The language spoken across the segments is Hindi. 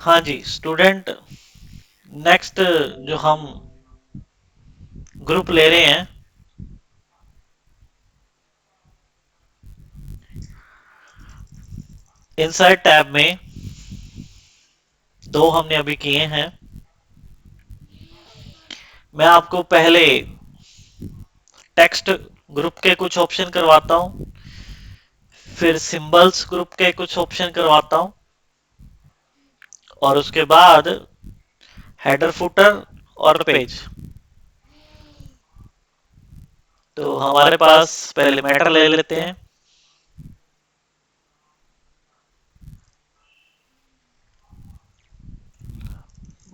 हाँ जी स्टूडेंट, नेक्स्ट जो हम ग्रुप ले रहे हैं, इंसर्ट टैब में दो हमने अभी किए हैं। मैं आपको पहले टेक्स्ट ग्रुप के कुछ ऑप्शन करवाता हूं, फिर सिंबल्स ग्रुप के कुछ ऑप्शन करवाता हूं, और उसके बाद हेडर फुटर और पेज। तो हमारे पास पहले मैटर ले लेते हैं।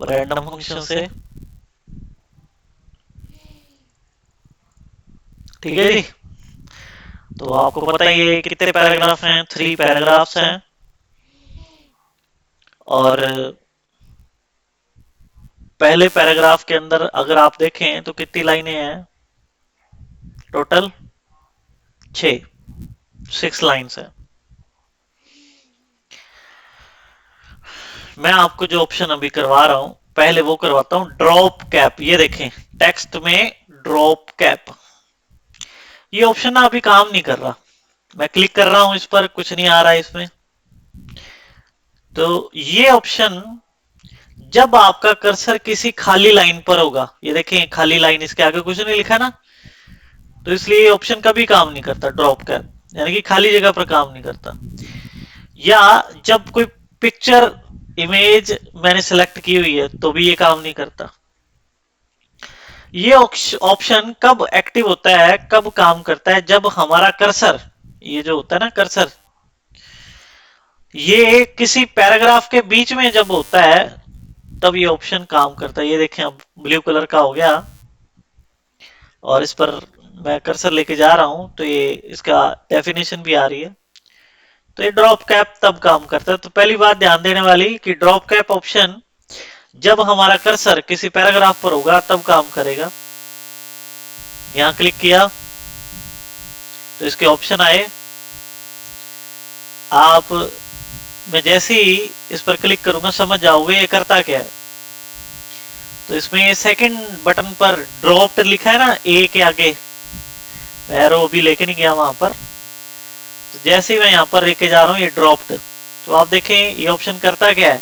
रैंडम फंक्शन से, ठीक है जी। तो आपको पता ही है कितने पैराग्राफ हैं, 3 पैराग्राफ्स हैं। और पहले पैराग्राफ के अंदर अगर आप देखें तो कितनी लाइनें हैं, टोटल 6 लाइन्स हैं। मैं आपको जो ऑप्शन अभी करवा रहा हूं, पहले वो करवाता हूं, ड्रॉप कैप। ये देखें टेक्स्ट में ड्रॉप कैप, ये ऑप्शन ना अभी काम नहीं कर रहा। मैं क्लिक कर रहा हूं इस पर, कुछ नहीं आ रहा है इसमें। तो ये ऑप्शन जब आपका कर्सर किसी खाली लाइन पर होगा, ये देखें खाली लाइन, इसके आगे कुछ नहीं लिखा ना, तो इसलिए ये ऑप्शन कभी काम नहीं करता, ड्रॉप कैप, यानी कि खाली जगह पर काम नहीं करता। या जब कोई पिक्चर इमेज मैंने सेलेक्ट की हुई है तो भी ये काम नहीं करता। ये ऑप्शन कब एक्टिव होता है, कब काम करता है, जब हमारा कर्सर, ये जो होता है ना कर्सर, ये किसी पैराग्राफ के बीच में जब होता है तब ये ऑप्शन काम करता है। ये देखें अब ब्लू कलर का हो गया, और इस पर मैं कर्सर लेके जा रहा हूं तो ये इसका डेफिनेशन भी आ रही है। तो ये ड्रॉप कैप तब काम करता है। तो पहली बात ध्यान देने वाली कि ड्रॉप कैप ऑप्शन जब हमारा कर्सर किसी पैराग्राफ पर होगा तब काम करेगा। यहां क्लिक किया तो इसके ऑप्शन आए। आप, मैं जैसे ही इस पर क्लिक करूंगा समझ जाओगे ये करता क्या है। तो इसमें सेकंड बटन पर ड्रॉप्ड लिखा है ना, ए के आगे, एरो भी लेके नहीं गया वहां पर। तो जैसे ही मैं यहां पर लेके जा रहा हूं ये ड्रॉप्ड, तो आप देखें ये ऑप्शन करता क्या है,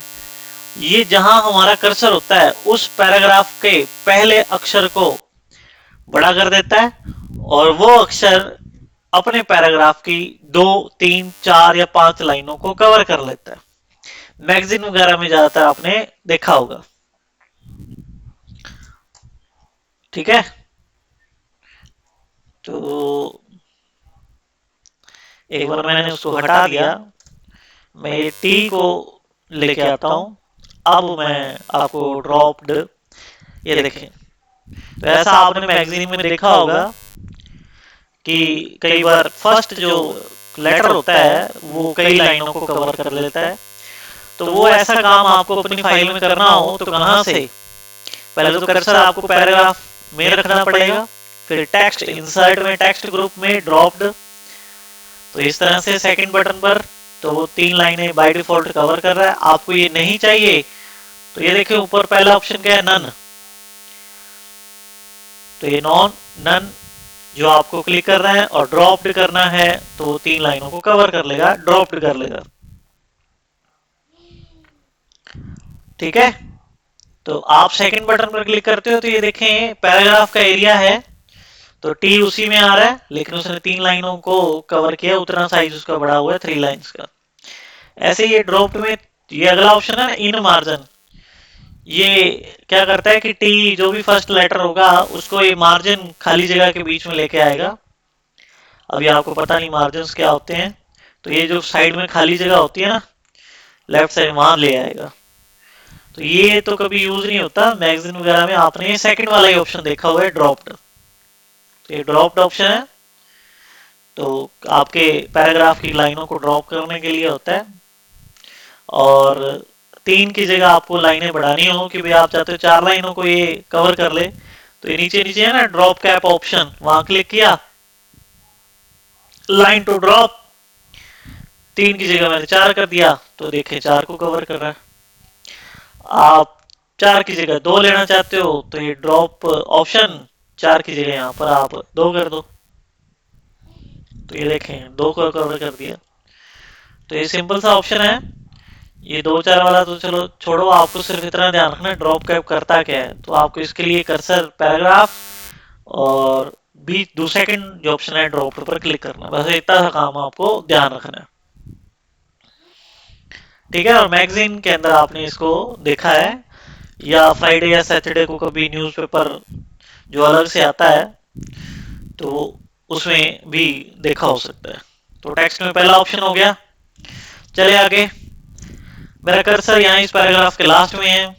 ये जहां हमारा कर्सर होता है उस पैराग्राफ के पहले अक्षर को बड़ा कर देता है, और वो अक्षर अपने पैराग्राफ की 2, 3, 4 या 5 लाइनों को कवर कर लेता है। मैगजीन वगैरह में ज्यादातर आपने देखा होगा, ठीक है। तो एक बार मैंने उसको हटा दिया, मैं ये टी को लेके आता हूं। अब मैं आपको ड्रॉप्ड, ये देखें, तो ऐसा आपने मैगजीन में देखा होगा कि कई बार फर्स्ट जो लेटर होता है वो कई लाइनों को कवर कर लेता है। तो वो ऐसा काम आपको अपनी फाइल में करना हो तो कहां से, पहले तो कर्सर आपको पैराग्राफ में रखना पड़ेगा, फिर टेक्स्ट इंसर्ट में टेक्स्ट ग्रुप में ड्रॉप्ड, तो इस तरह से सेकंड बटन पर तो वो 3 लाइनें बाय डिफॉल्ट कवर कर रहा है। आपको ये नहीं चाहिए तो ये देखिए ऊपर पहला ऑप्शन क्या है, नन। तो ये नन जो आपको क्लिक करना है और ड्रॉप्ड करना है तो वो 3 लाइनों को कवर कर लेगा, ड्रॉप्ड कर लेगा, ठीक है। तो आप सेकंड बटन पर क्लिक करते हो तो ये देखें पैराग्राफ का एरिया है, तो टी उसी में आ रहा है, लेकिन उसने 3 लाइनों को कवर किया, उतना साइज उसका बड़ा हुआ है 3 लाइन्स का। ऐसे ये ड्रॉप्ड में ये अगला ऑप्शन है इन मार्जिन, ये क्या करता है कि टी जो भी फर्स्ट लेटर होगा उसको ये मार्जिन खाली जगह के बीच में लेके आएगा। अभी आपको पता नहीं मार्जिन क्या होते हैं, तो ये जो साइड में खाली जगह होती है ना लेफ्ट साइड, वहां ले आएगा। तो ये तो कभी यूज नहीं होता मैगजीन वगैरह में, आपने सेकंड वाला ही ऑप्शन देखा हुआ है ड्रॉप्ड। तो ये ड्रॉप्ड ऑप्शन है, तो आपके पैराग्राफ की लाइनों को ड्रॉप करने के लिए होता है। और 3 की जगह आपको लाइनें बढ़ानी हो कि भाई आप चाहते हो 4 लाइनों को ये कवर कर ले, तो ये नीचे नीचे है ना ड्रॉप कैप ऑप्शन, वहां क्लिक किया, लाइन टू ड्रॉप, 3 की जगह मैंने 4 कर दिया, तो देखें 4 को कवर कर रहा है। आप 4 की जगह 2 लेना चाहते हो तो ये ड्रॉप ऑप्शन 4 की जगह यहाँ पर आप 2 कर दो। तो ये देखें 2 को कवर कर दिया। तो ये सिंपल सा ऑप्शन है। ये 2 4 वाला तो चलो छोड़ो, आपको सिर्फ इतना ध्यान रखना है ड्रॉप कैप करता क्या है। तो आपको इसके लिए कर्सर पैराग्राफ और बीच दो सेकंड जो ऑप्शन है ड्रॉप पर क्लिक करना, बस इतना सा काम आपको ध्यान रखना है। ठीक है। और मैगजीन के अंदर आपने इसको देखा है, या फ्राइडे या सैटरडे को कभी न्यूज़पेपर जो अलग से आता है तो उसमें भी देखा हो सकता है। तो टेक्स्ट में पहला ऑप्शन हो गया। चले आगे। मेरा कर्सर यहाँ इस पैराग्राफ के लास्ट में है।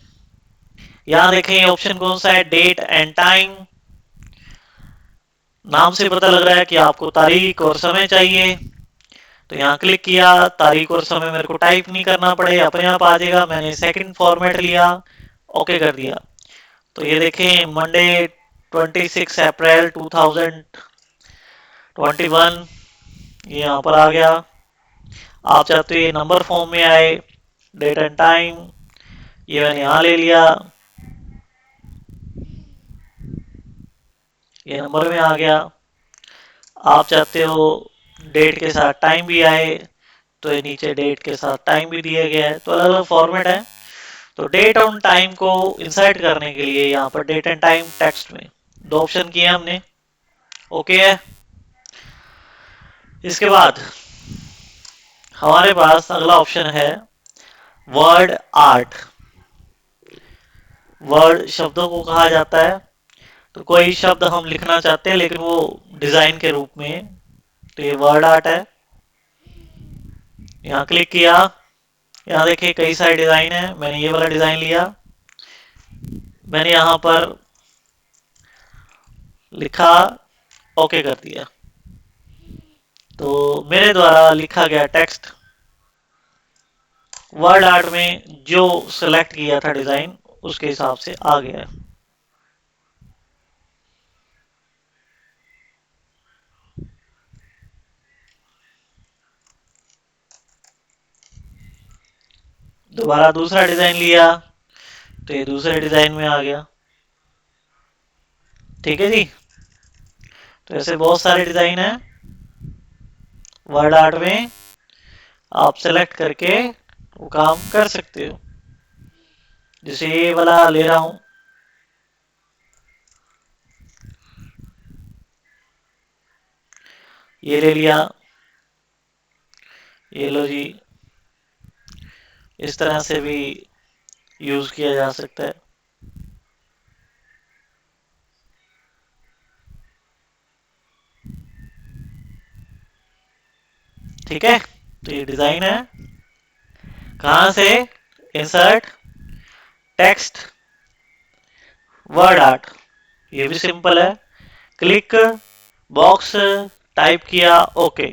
यहाँ देखें ये ऑप्शन कौन सा है, डेट एंड टाइम। नाम से पता लग रहा है कि आपको तारीख और समय चाहिए। तो यहाँ क्लिक किया, तारीख और समय मेरे को टाइप नहीं करना पड़े, अपने आप आ जाएगा। मैंने सेकंड फॉर्मेट लिया, ओके कर दिया। तो ये देखें मंडे 26 अप्रैल 2021 ये यहाँ पर आ गया। आप चाहते हो ये नंबर फॉर्म में आए, डेट एंड टाइम ये मैंने यहाँ ले लिया, ये नंबर में आ गया। आप चाहते हो डेट के साथ टाइम भी आए तो ये नीचे डेट के साथ टाइम भी दिया गया है। तो अलग अलग फॉर्मेट है। तो डेट ऑन टाइम को इंसर्ट करने के लिए यहाँ पर डेट एंड टाइम टेक्स्ट में 2 ऑप्शन किए हमने, ओके है। इसके बाद हमारे पास अगला ऑप्शन है वर्ड आर्ट। वर्ड शब्दों को कहा जाता है। तो कोई शब्द हम लिखना चाहते हैं लेकिन वो डिजाइन के रूप में, तो ये वर्ड आर्ट है। यहाँ क्लिक किया, यहाँ देखिए कई सारे डिजाइन है। मैंने ये वाला डिजाइन लिया, मैंने यहाँ पर लिखा, ओके कर दिया। तो मेरे द्वारा लिखा गया टेक्स्ट वर्ड आर्ट में जो सिलेक्ट किया था डिजाइन उसके हिसाब से आ गया है। दोबारा दूसरा डिजाइन लिया तो ये दूसरे डिजाइन में आ गया। ठीक है जी। तो ऐसे बहुत सारे डिजाइन है वर्ड आर्ट में, आप सेलेक्ट करके वो काम कर सकते हो। जैसे ये वाला ले रहा हूं, ये ले लिया, ये लो जी। इस तरह से भी यूज किया जा सकता है। ठीक है। तो ये डिजाइन है। कहां से, इंसर्ट टेक्स्ट वर्ड आर्ट, ये भी सिंपल है। क्लिक बॉक्स टाइप किया, ओके।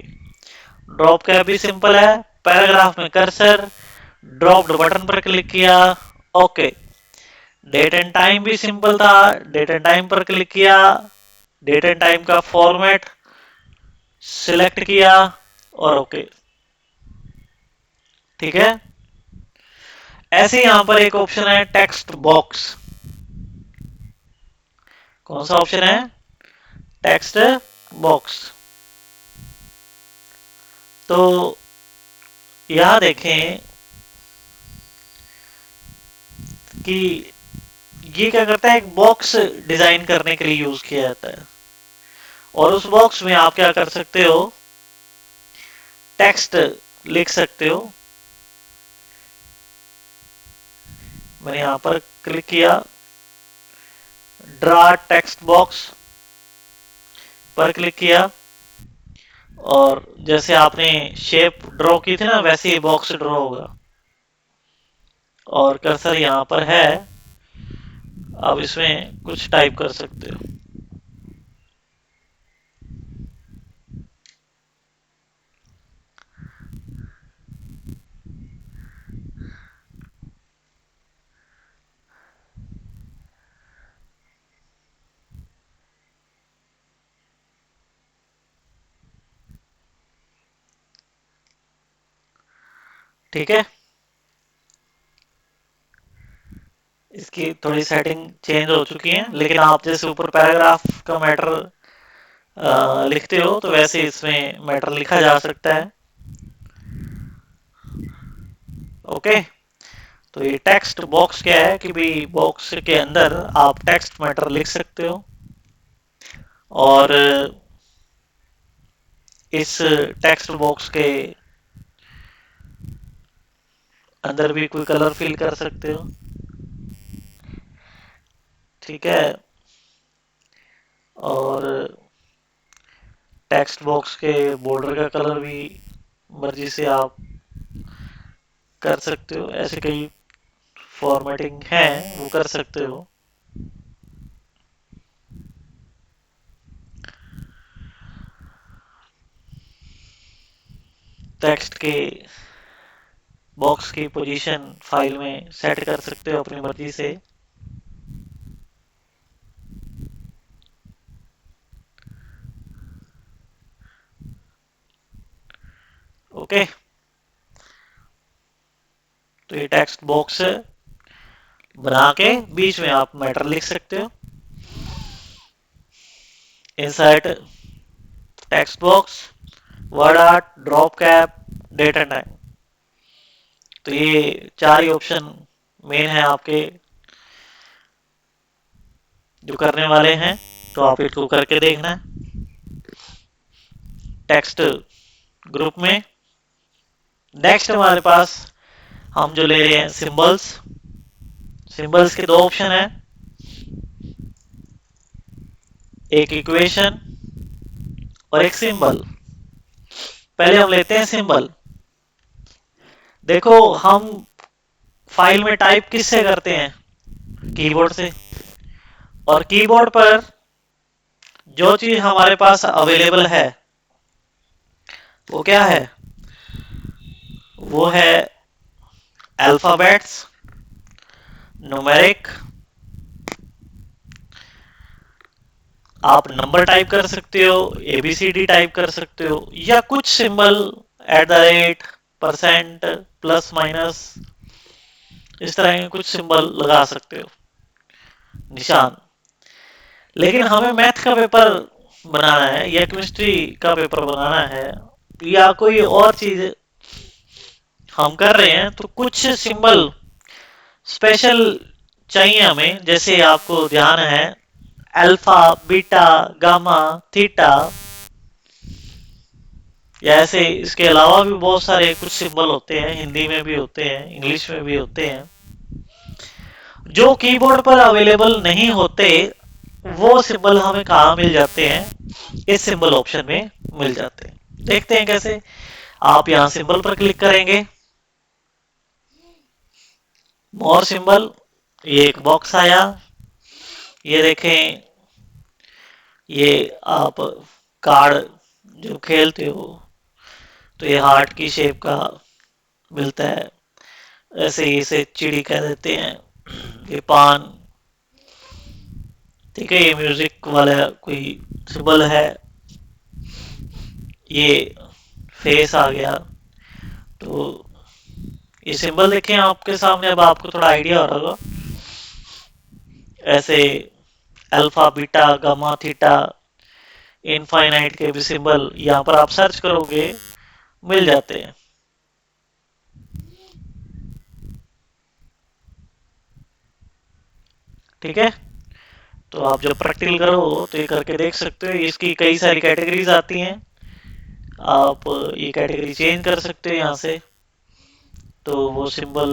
ड्रॉप का भी सिंपल है। पैराग्राफ में कर्सर ड्रॉप बटन पर क्लिक किया, ओके। डेट एंड टाइम भी सिंपल था, डेट एंड टाइम पर क्लिक किया, डेट एंड टाइम का फॉर्मेट सिलेक्ट किया और ओके। ठीक है। ऐसे यहां पर एक ऑप्शन है टेक्स्ट बॉक्स। कौन सा ऑप्शन है, टेक्स्ट बॉक्स। तो यहां देखें कि ये क्या करता है, एक बॉक्स डिजाइन करने के लिए यूज किया जाता है। और उस बॉक्स में आप क्या कर सकते हो, टेक्स्ट लिख सकते हो। मैंने यहां पर क्लिक किया, ड्रा टेक्स्ट बॉक्स पर क्लिक किया और जैसे आपने शेप ड्रॉ की थी ना वैसे ही बॉक्स ड्रॉ होगा। और कर्सर यहां पर है, अब इसमें कुछ टाइप कर सकते हो। ठीक है। इसकी थोड़ी सेटिंग चेंज हो चुकी है, लेकिन आप जैसे ऊपर पैराग्राफ का मैटर लिखते हो तो वैसे इसमें मैटर लिखा जा सकता है। ओके, तो ये टेक्स्ट बॉक्स क्या है कि भाई बॉक्स के अंदर आप टेक्स्ट मैटर लिख सकते हो, और इस टेक्स्ट बॉक्स के अंदर भी कोई कलर फिल कर सकते हो। ठीक है, और टेक्स्ट बॉक्स के बॉर्डर का कलर भी मर्जी से आप कर सकते हो, ऐसे कई फॉर्मेटिंग है वो कर सकते हो। टेक्स्ट के बॉक्स की पोजीशन फाइल में सेट कर सकते हो अपनी मर्जी से। ओके, तो ये टेक्स्ट बॉक्स बना के बीच में आप मैटर लिख सकते हो। Inside text box, word art, drop cap, date and time, तो ये चार ही ऑप्शन मेन है आपके जो करने वाले हैं, तो आप इसको करके देखना। टेक्स्ट ग्रुप में नेक्स्ट हमारे पास हम जो ले रहे हैं सिंबल्स। सिंबल्स के दो ऑप्शन है, एक इक्वेशन और एक सिंबल। पहले हम लेते हैं सिंबल। देखो, हम फाइल में टाइप किससे करते हैं? कीबोर्ड से। और कीबोर्ड पर जो चीज हमारे पास अवेलेबल है वो क्या है? वो है अल्फाबेट्स, न्यूमेरिक, आप नंबर टाइप कर सकते हो, ABCD टाइप कर सकते हो, या कुछ सिंबल @ परसेंट, प्लस माइनस, इस तरह के कुछ सिंबल लगा सकते हो, निशान। लेकिन हमें मैथ का पेपर बनाना है या केमिस्ट्री का पेपर बनाना है या कोई और चीज हम कर रहे हैं, तो कुछ सिंबल स्पेशल चाहिए हमें। जैसे आपको ध्यान है अल्फा, बीटा, गामा, थीटा, या ऐसे इसके अलावा भी बहुत सारे कुछ सिंबल होते हैं, हिंदी में भी होते हैं, इंग्लिश में भी होते हैं, जो कीबोर्ड पर अवेलेबल नहीं होते। वो सिंबल हमें कहाँ मिल जाते हैं? इस सिंबल ऑप्शन में मिल जाते हैं। देखते हैं कैसे। आप यहाँ सिंबल पर क्लिक करेंगे, मोर सिंबल, ये एक बॉक्स आया। ये देखें, ये आप कार्ड जो खेलते हो तो ये हार्ट की शेप का मिलता है, ऐसे ही इसे चिड़ी कह देते हैं। ये पान, ठीक है, ये म्यूजिक वाला कोई सिंबल है। ये फेस आ गया। तो ये सिंबल देखें आपके सामने, अब आपको थोड़ा आइडिया हो रहा होगा। ऐसे alpha, beta, gamma, theta, infinite के भी सिंबल यहाँ पर आप सर्च करोगे मिल जाते हैं। ठीक है, तो आप जब प्रैक्टिकल करो तो ये करके देख सकते हो। इसकी कई सारी कैटेगरीज आती हैं, आप ये कैटेगरी चेंज कर सकते हो यहाँ से। तो वो सिंबल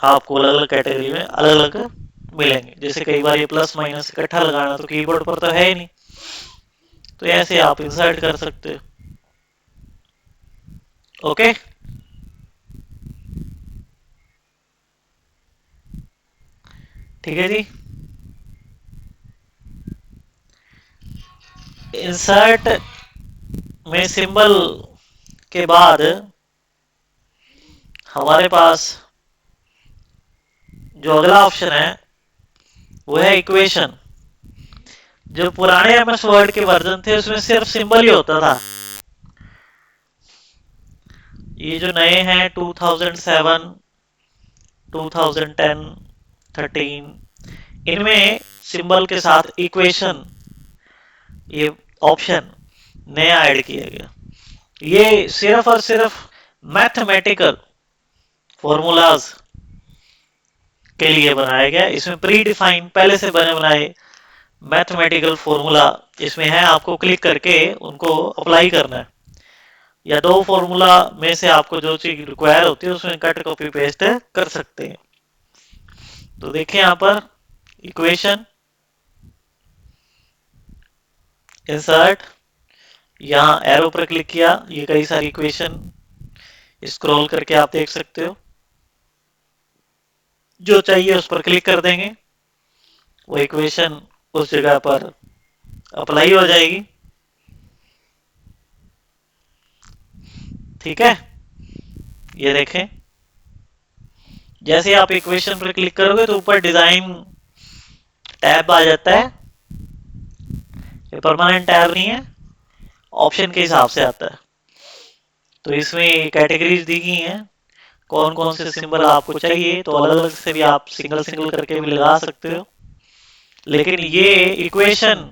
आपको अलग अलग कैटेगरी में अलग अलग मिलेंगे। जैसे कई बार ये प्लस माइनस इकट्ठा लगाना तो कीबोर्ड पर तो है ही नहीं, तो ऐसे आप इंसर्ट कर सकते हो। ओके, ठीक है जी। इंसर्ट में सिंबल के बाद हमारे पास जो अगला ऑप्शन है वो है इक्वेशन। जो पुराने MS वर्ड के वर्जन थे उसमें सिर्फ सिंबल ही होता था। ये जो नए हैं 2007 2010, 13, इनमें सिंबल के साथ इक्वेशन ये ऑप्शन नया ऐड किया गया। ये सिर्फ और सिर्फ मैथमेटिकल फॉर्मूलाज के लिए बनाया गया। इसमें प्री डिफाइन पहले से बने बनाए मैथमेटिकल फॉर्मूला इसमें है, आपको क्लिक करके उनको अप्लाई करना है, या दो फॉर्मूला में से आपको जो चीज रिक्वायर होती है उसमें कट कॉपी पेस्ट कर सकते हैं। तो देखिए यहाँ पर इक्वेशन, इंसर्ट, यहाँ एरो पर क्लिक किया, ये कई सारी इक्वेशन स्क्रॉल करके आप देख सकते हो, जो चाहिए उस पर क्लिक कर देंगे, वो इक्वेशन उस जगह पर अप्लाई हो जाएगी। ठीक है, ये देखें, जैसे आप इक्वेशन पर क्लिक करोगे तो ऊपर डिजाइन टैब आ जाता है। ये परमानेंट टैब नहीं है, ऑप्शन के हिसाब से आता है। तो इसमें कैटेगरीज दी गई हैं, कौन कौन से सिंबल आपको चाहिए, तो अलग अलग से भी आप सिंगल सिंगल करके भी लगा सकते हो। लेकिन ये इक्वेशन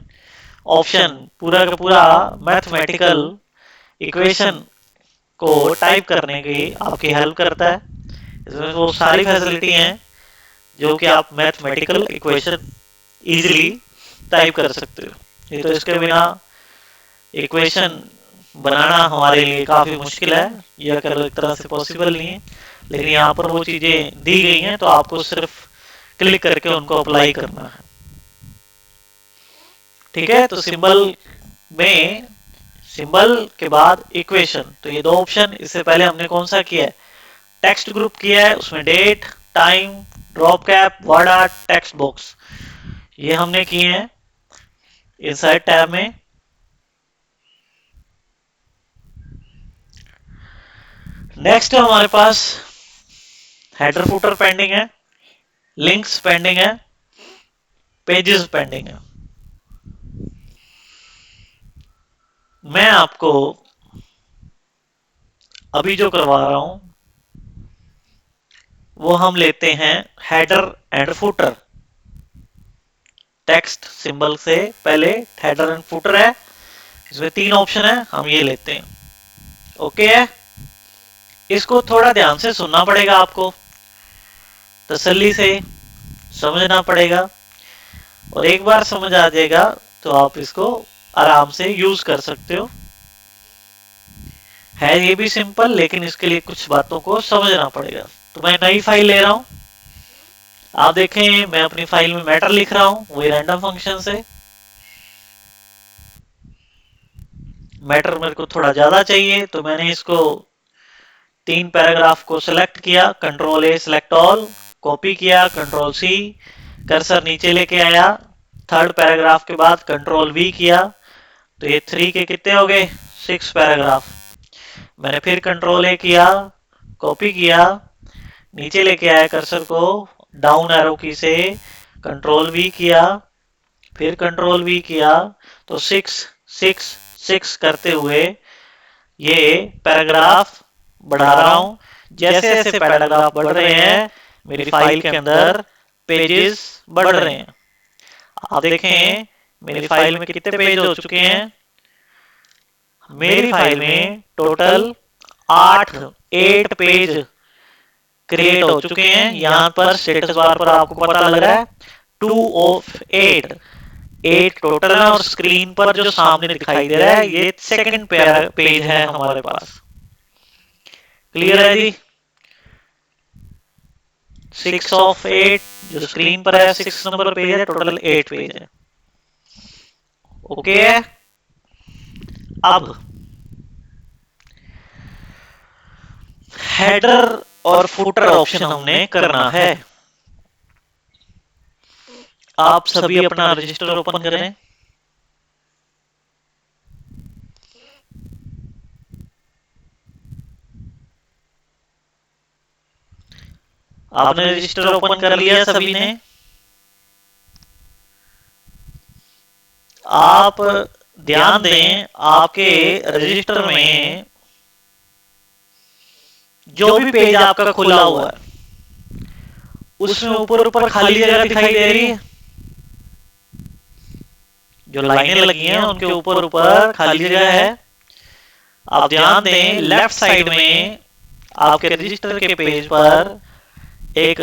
ऑप्शन पूरा का पूरा मैथमेटिकल इक्वेशन को टाइप करने की आपकी हेल्प करता है। इसमें वो सारी फैसिलिटी हैं जो कि आप मैथमेटिकल इक्वेशन इजीली टाइप कर सकते हो। नहीं तो इसके बिना इक्वेशन बनाना हमारे लिए काफी मुश्किल है, यह एक तरह से पॉसिबल नहीं है। लेकिन यहाँ पर वो चीजें दी गई हैं, तो आपको सिर्फ क्लिक करके उनको अप्लाई करना है। ठीक है, तो सिंबल में सिंबल के बाद इक्वेशन, तो ये दो ऑप्शन, इससे पहले हमने कौन सा किया है, टेक्स्ट ग्रुप किया है, उसमें date, time, drop cap, word art, text box, ये हमने किए हैं इनसाइड टैब में। नेक्स्ट है हमारे पास हेडर फुटर पेंडिंग है, लिंक्स पेंडिंग है, पेजेस पेंडिंग है। मैं आपको अभी जो करवा रहा हूं वो हम लेते हैं header and footer. Text symbol से पहले हेडर एंड फुटर है, इसमें तीन ऑप्शन है, हम ये लेते हैं। ओके है, इसको थोड़ा ध्यान से सुनना पड़ेगा, आपको तसल्ली से समझना पड़ेगा, और एक बार समझ आ जाएगा तो आप इसको आराम से यूज कर सकते हो। है ये भी सिंपल, लेकिन इसके लिए कुछ बातों को समझना पड़ेगा। तो मैं नई फाइल ले रहा हूं, आप देखें मैं अपनी फाइल में मैटर लिख रहा हूं, वही रैंडम फंक्शन से। मैटर मेरे को थोड़ा ज्यादा चाहिए, तो मैंने इसको 3 पैराग्राफ को सिलेक्ट किया, कंट्रोल ए सिलेक्ट ऑल, कॉपी किया, कंट्रोल सी, कर्सर नीचे लेके आया, थर्ड पैराग्राफ के बाद कंट्रोल वी किया, तो ये 3 के कितने हो गए, 6 पैराग्राफ। मैंने फिर कंट्रोल ए किया, कॉपी किया, नीचे लेके आया कर्सर को, डाउन एरो की से कंट्रोल वी किया, फिर कंट्रोल वी किया, तो 6 6 6 करते हुए ये पैराग्राफ बढ़ा रहा हूं। जैसे जैसे पैराग्राफ बढ़ रहे हैं मेरी फाइल के अंदर पेजेस बढ़ रहे हैं। आप देखें मेरी फाइल में कितने पेज हो चुके हैं, मेरी फाइल में टोटल 8 पेज क्रिएट हो चुके हैं। यहाँ पर स्टेटस बार पर आपको पता लग रहा है 2 of 8 टोटल है, और स्क्रीन पर जो सामने दिखाई दे रहा है ये सेकंड पेज है हमारे पास। क्लियर है जी, 6 of 8 जो स्क्रीन पर है 6 नंबर पेज है, टोटल 8 पेज है। ओके है, अब हेडर और फुटर ऑप्शन हमने करना है। आप सभी अपना रजिस्टर ओपन करें, आपने रजिस्टर ओपन कर लिया सभी ने। आप ध्यान दें आपके रजिस्टर में जो भी पेज आपका खुला हुआ है उसमें ऊपर ऊपर खाली जगह दिखाई दे रही है, जो लाइनें लगी हैं उनके ऊपर ऊपर खाली जगह है। आप ध्यान दें लेफ्ट साइड में आपके रजिस्टर के पेज पर एक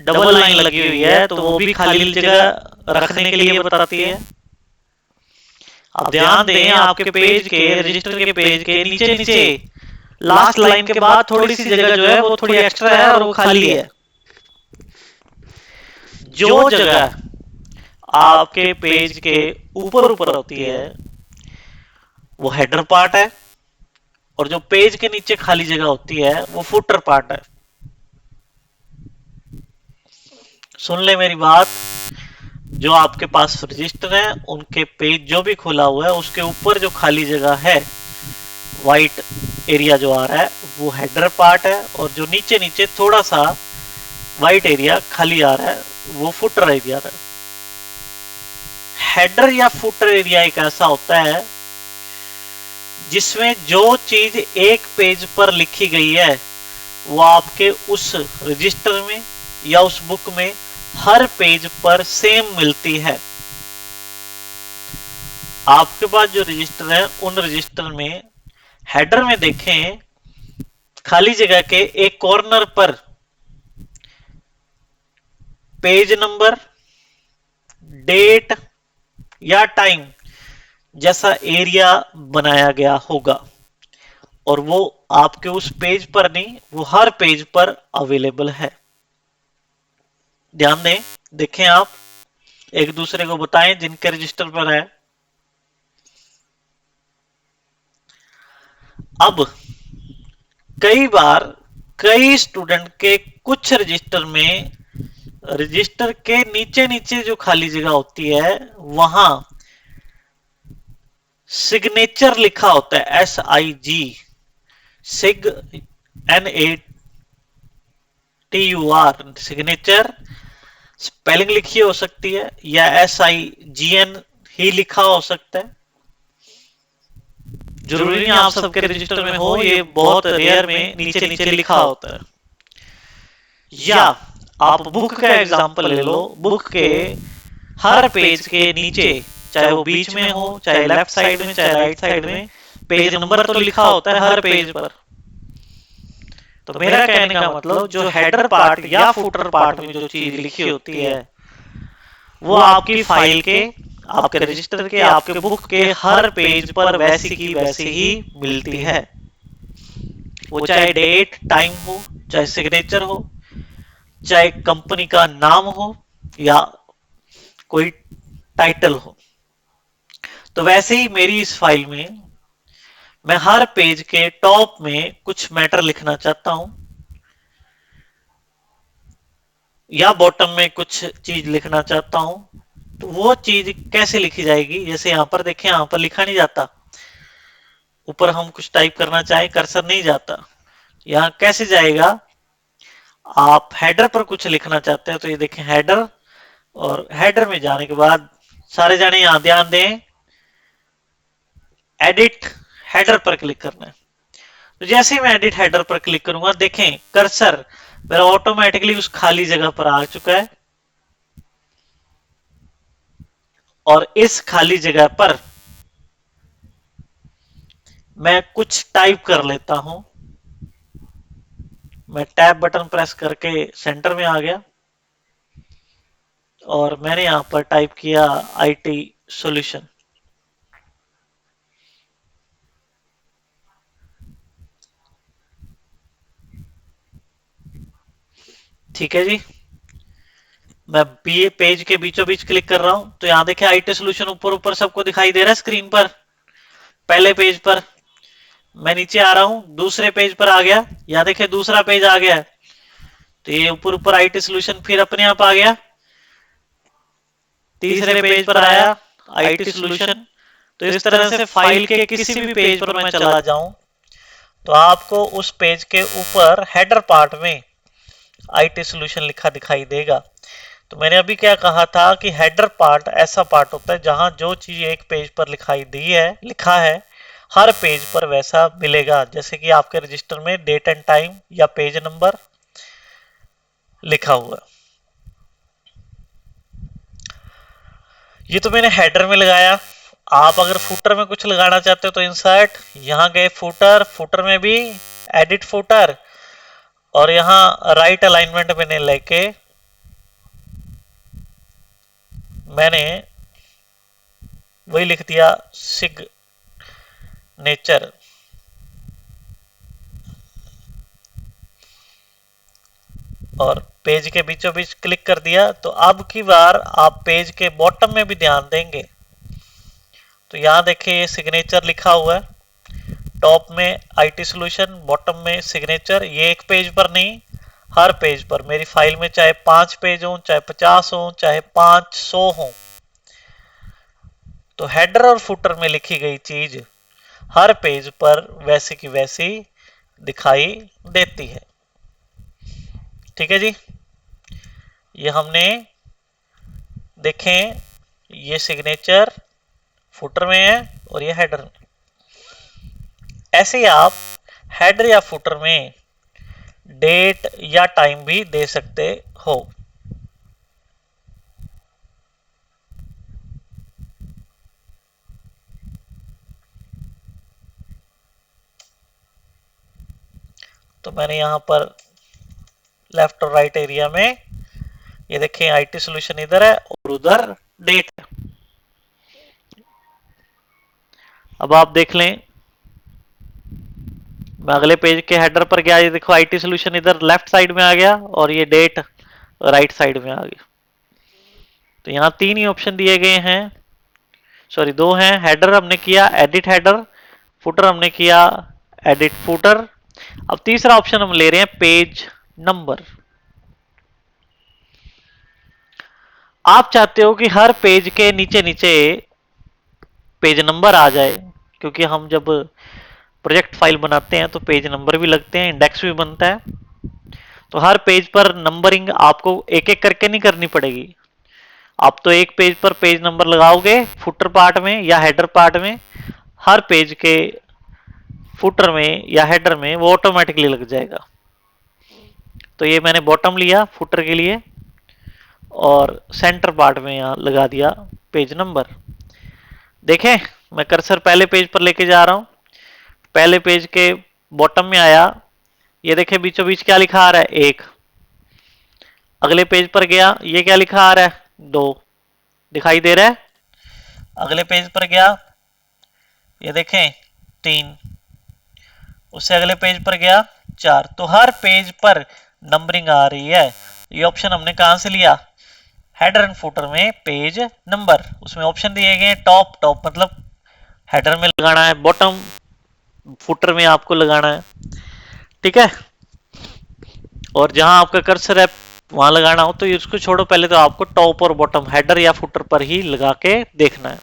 डबल लाइन लगी हुई है, तो वो भी खाली जगह रखने के लिए बताती है। आप ध्यान दें आपके पेज के रजिस्टर के पेज के नीचे नीचे लास्ट लाइन के बाद थोड़ी सी जगह जो है वो थोड़ी एक्स्ट्रा है और वो खाली है। जो जगह आपके पेज के ऊपर ऊपर होती है वो हेडर पार्ट है, और जो पेज के नीचे खाली जगह होती है वो फुटर पार्ट है। सुन ले मेरी बात, जो आपके पास रजिस्टर है उनके पेज जो भी खुला हुआ है उसके ऊपर जो खाली जगह है, व्हाइट एरिया जो आ रहा है वो हेडर पार्ट है, और जो नीचे नीचे थोड़ा सा व्हाइट एरिया खाली आ रहा है वो फुटर एरिया है। हेडर या फुटर एरिया एक ऐसा होता है जिसमें जो चीज एक पेज पर लिखी गई है वो आपके उस रजिस्टर में या उस बुक में हर पेज पर सेम मिलती है। आपके पास जो रजिस्टर है उन रजिस्टर में हेडर में देखें खाली जगह के एक कॉर्नर पर पेज नंबर, डेट या टाइम जैसा एरिया बनाया गया होगा, और वो आपके उस पेज पर नहीं, वो हर पेज पर अवेलेबल है। ध्यान दें, देखें आप, एक दूसरे को बताएं जिनके रजिस्टर पर है। अब कई बार कई स्टूडेंट के कुछ रजिस्टर में रजिस्टर के नीचे नीचे जो खाली जगह होती है वहां सिग्नेचर लिखा होता है, SIG, सिग NATUR, सिग्नेचर स्पेलिंग लिखी हो सकती है, या SIGN ही लिखा हो सकता है। जरूरी नहीं आप सबके रजिस्टर में हो, ये बहुत रेयर में नीचे नीचे लिखा होता है। या आप बुक का एग्जांपल ले लो, बुक के हर पेज के नीचे, चाहे वो बीच में हो, चाहे लेफ्ट साइड में, चाहे राइट साइड में, पेज नंबर तो लिखा होता है हर पेज पर। तो मेरा कहने का मतलब जो हेडर पार्ट या फुटर पार्ट में जो चीज लिखी होती है वो आपकी फाइल के, आपके रजिस्टर के, आपके बुक के हर पेज पर वैसी की वैसी ही मिलती है। वो चाहे डेट टाइम हो, चाहे सिग्नेचर हो, चाहे कंपनी का नाम हो, या कोई टाइटल हो। तो वैसे ही मेरी इस फाइल में मैं हर पेज के टॉप में कुछ मैटर लिखना चाहता हूं, या बॉटम में कुछ चीज लिखना चाहता हूं, तो वो चीज कैसे लिखी जाएगी? जैसे यहां पर देखें, यहां पर लिखा नहीं जाता, ऊपर हम कुछ टाइप करना चाहे कर्सर नहीं जाता। यहां कैसे जाएगा? आप हेडर पर कुछ लिखना चाहते हैं तो ये देखें हेडर, और हेडर में जाने के बाद सारे जाने यहां ध्यान दें, एडिट हेडर पर क्लिक करना है। तो जैसे ही मैं एडिट हेडर पर क्लिक करूंगा, देखें कर्सर मेरा ऑटोमेटिकली उस खाली जगह पर आ चुका है, और इस खाली जगह पर मैं कुछ टाइप कर लेता हूं। मैं टैब बटन प्रेस करके सेंटर में आ गया, और मैंने यहां पर टाइप किया IT सॉल्यूशन। ठीक है जी, मैं पेज के बीचों बीच क्लिक कर रहा हूं, तो यहां देखिए IT सॉल्यूशन ऊपर ऊपर सबको दिखाई दे रहा है स्क्रीन पर। पहले पेज पर मैं नीचे आ रहा हूं, दूसरे पेज पर आ गया, यहां देखिए दूसरा पेज आ गया, तो ये ऊपर ऊपर IT सॉल्यूशन फिर अपने आप आ गया। तीसरे पेज पर आया IT सॉल्यूशन। तो इस तरह से फाइल के किसी भी पेज पर मैं चला जाऊं तो आपको उस पेज के ऊपर हेडर पार्ट में IT सॉल्यूशन लिखा दिखाई देगा। तो मैंने अभी क्या कहा था कि हेडर पार्ट ऐसा पार्ट होता है जहां जो चीज एक पेज पर लिखा है हर पेज पर वैसा मिलेगा। जैसे कि आपके रजिस्टर में डेट एंड टाइम या पेज नंबर लिखा हुआ है। ये तो मैंने हेडर में लगाया। आप अगर फुटर में कुछ लगाना चाहते हो तो इंसर्ट, यहां गए फुटर, फुटर में भी एडिट फुटर, और यहां राइट अलाइनमेंट में लेके मैंने वही लिख दिया सिग्नेचर। और पेज के बीचों बीच क्लिक कर दिया। तो अब की बार आप पेज के बॉटम में भी ध्यान देंगे तो यहां देखिए ये सिग्नेचर लिखा हुआ है, टॉप में आईटी सॉल्यूशन, बॉटम में सिग्नेचर। ये एक पेज पर नहीं, हर पेज पर। मेरी फाइल में चाहे 5 पेज हो, चाहे 50 हो, चाहे 500 हो, तो हेडर और फुटर में लिखी गई चीज हर पेज पर वैसे की वैसी दिखाई देती है। ठीक है जी, ये हमने देखें, ये सिग्नेचर फुटर में है और ये हेडर में। ऐसे ही आप हेडर या फुटर में डेट या टाइम भी दे सकते हो। तो मैंने यहां पर लेफ्ट और राइट एरिया में ये देखें आईटी सॉल्यूशन इधर है और उधर डेट है। अब आप देख लें, मैं अगले पेज के हेडर पर गया, ये देखो आईटी सॉल्यूशन इधर लेफ्ट साइड में आ गया और ये डेट राइट साइड में आ गया। तो यहां 3 ही ऑप्शन दिए गए हैं, सॉरी 2 हैं। हेडर हमने किया एडिट हेडर, फुटर हमने किया एडिट फुटर। अब तीसरा ऑप्शन हम ले रहे हैं पेज नंबर। आप चाहते हो कि हर पेज के नीचे नीचे पेज नंबर आ जाए, क्योंकि हम जब प्रोजेक्ट फाइल बनाते हैं तो पेज नंबर भी लगते हैं, इंडेक्स भी बनता है। तो हर पेज पर नंबरिंग आपको एक एक करके नहीं करनी पड़ेगी। आप तो एक पेज पर पेज नंबर लगाओगे फुटर पार्ट में या हेडर पार्ट में, हर पेज के फुटर में या हेडर में वो ऑटोमेटिकली लग जाएगा। तो ये मैंने बॉटम लिया फुटर के लिए और सेंटर पार्ट में यहां लगा दिया पेज नंबर। देखें, मैं कर्सर पहले पेज पर लेके जा रहा हूं, पहले पेज के बॉटम में आया, ये देखें बीचों बीच क्या लिखा आ रहा है 1। अगले पेज पर गया, ये क्या लिखा आ रहा है 2, दिखाई दे रहा है। अगले पेज पर गया, ये देखें 3, उससे अगले पेज पर गया 4। तो हर पेज पर नंबरिंग आ रही है। ये ऑप्शन हमने कहां से लिया, हेडर एंड फुटर में पेज नंबर। उसमें ऑप्शन दिए गए टॉप, टॉप मतलब हेडर में लगाना है, बॉटम फुटर में आपको लगाना है। ठीक है, और जहां आपका कर्सर है वहां लगाना हो तो इसको छोड़ो, पहले तो आपको टॉप और बॉटम हेडर या फुटर पर ही लगा के देखना है।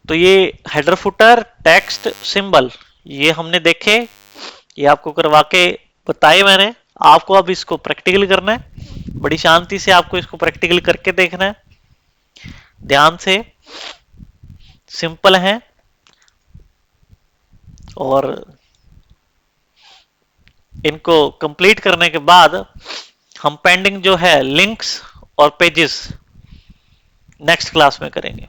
तो ये हेडर फुटर टेक्स्ट सिंबल ये हमने देखे, ये आपको करवा के बताए मैंने। आपको अब इसको प्रैक्टिकल करना है, बड़ी शांति से आपको इसको प्रैक्टिकल करके देखना है, ध्यान से। सिंपल है और इनको कंप्लीट करने के बाद हम पेंडिंग जो है लिंक्स और पेजेस नेक्स्ट क्लास में करेंगे।